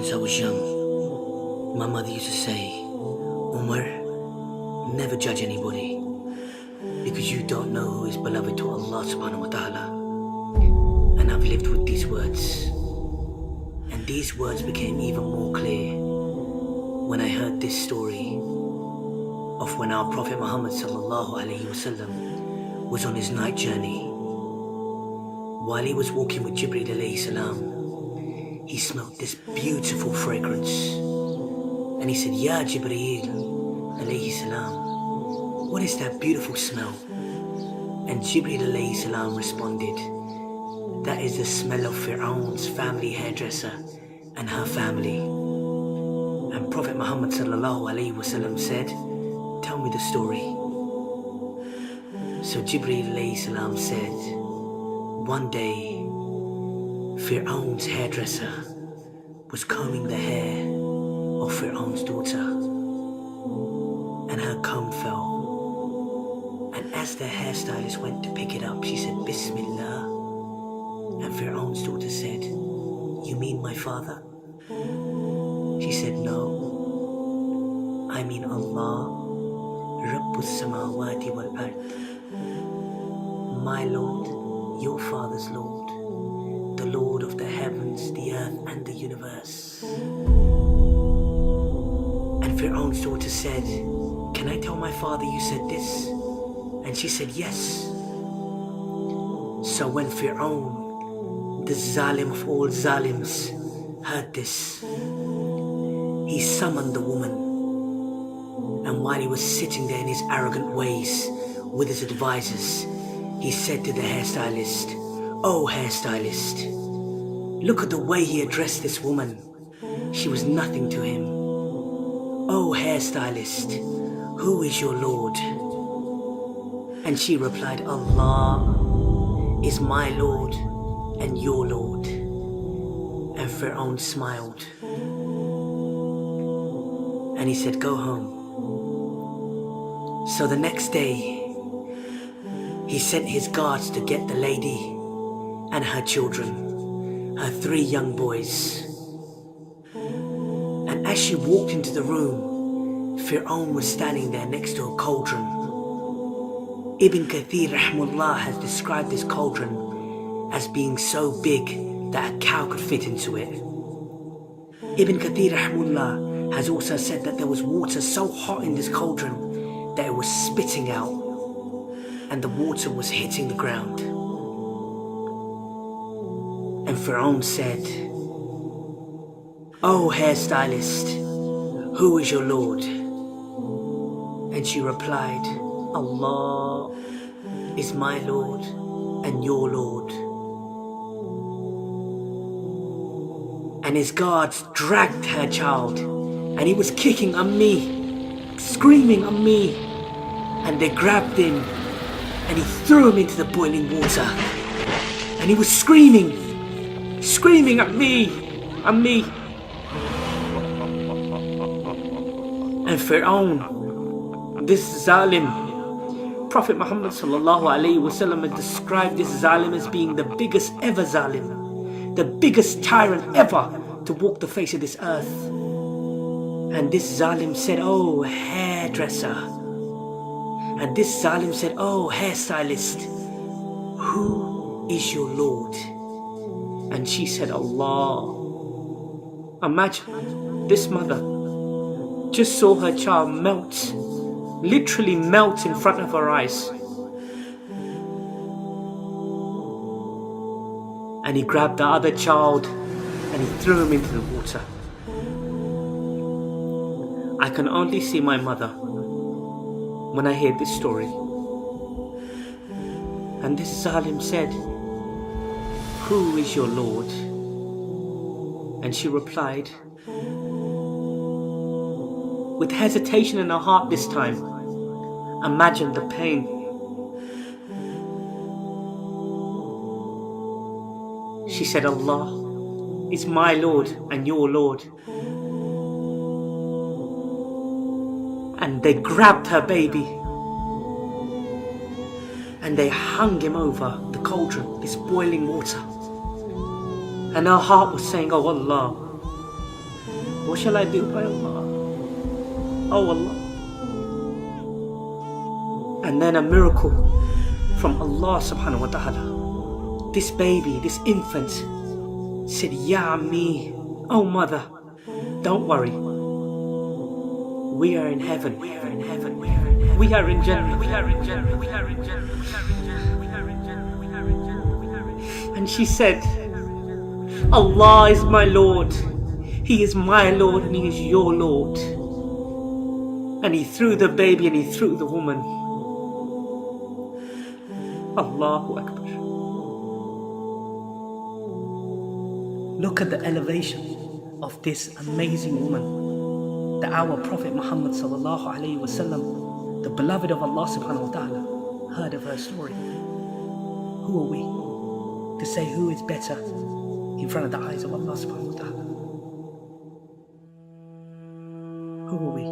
Once I was young, my mother used to say, Umar, never judge anybody, because you don't know who is beloved to Allah subhanahu wa ta'ala. And I've lived with these words, and these words became even more clear when I heard this story of when our Prophet Muhammad sallallahu alaihi wasallam was on his night journey. While he was walking with Jibreel alayhi salam, he smelled this beautiful fragrance, and he said, Ya Jibreel alayhi salam, what is that beautiful smell? And Jibreel alayhi salam responded, that is the smell of Firaun's family hairdresser and her family. And Prophet Muhammad sallallahu alaihi wasallam said, tell me the story. So Jibreel alayhi salam said, one day Firaun's hairdresser was combing the hair of Firaun's daughter, and her comb fell. And as the hairstylist went to pick it up, she said, Bismillah. And Firaun's daughter said, you mean my father? She said, no, I mean Allah, Rabbus Samawati wal Ard, my Lord, your father's Lord, the Lord of the heavens, the earth and the universe. And Firaun's daughter said, can I tell my father you said this? And she said, yes. So when Firaun, the Zalim of all Zalims, heard this, he summoned the woman, and while he was sitting there in his arrogant ways with his advisors, he said to the hairstylist, oh hairstylist, look at the way he addressed this woman. She was nothing to him. Oh hairstylist, who is your Lord? And she replied, Allah is my Lord and your Lord. And Firaun smiled, and he said, go home. So the next day, he sent his guards to get the lady and her children, her 3 young boys. And as she walked into the room, Firaun was standing there next to a cauldron. Ibn Kathir rahmullah has described this cauldron as being so big that a cow could fit into it. Ibn Kathir rahmullah has also said that there was water so hot in this cauldron that it was spitting out, and the water was hitting the ground. And Firaun said, oh hairstylist, who is your Lord? And she replied, Allah is my Lord and your Lord. And his guards dragged her child, and he was kicking on me, screaming on me, and they grabbed him and he threw him into the boiling water, and he was screaming at me. And Firaun, this Zalim, Prophet Muhammad sallallahu alaihi wasallam had described this Zalim as being the biggest ever Zalim, the biggest tyrant ever to walk the face of this earth. And this Zalim said, oh hairdresser. And this Zalim said, oh hairstylist, who is your Lord? And she said, Allah. Imagine, this mother just saw her child melt, literally melt in front of her eyes. And he grabbed the other child and he threw him into the water. I can only see my mother when I hear this story. And this Zalim said, who is your Lord? And she replied, with hesitation in her heart this time. Imagine the pain. She said, Allah is my Lord and your Lord. And they grabbed her baby and they hung him over the cauldron, this boiling water. And her heart was saying, oh Allah, What shall I do by Allah? Oh Allah. And then a miracle from Allah subhanahu wa ta'ala. This baby, this infant said, Ya Ammi, oh mother, don't worry. We are in heaven. We are in heaven. We are in heaven. We are in Jannah. We are in Jannah. We are in Jannah. We are in Jannah. We are in Jannah. We are in Jannah. And she said, Allah is my Lord. He is my Lord and He is your Lord. And He threw the baby and He threw the woman. Allahu Akbar. Look at the elevation of this amazing woman. That our Prophet Muhammad sallallahu alayhi wasallam, the beloved of Allah subhanahu wa ta'ala, heard of her story. Who are we to say who is better in front of the eyes of Allah subhanahu wa ta'ala? Who are we?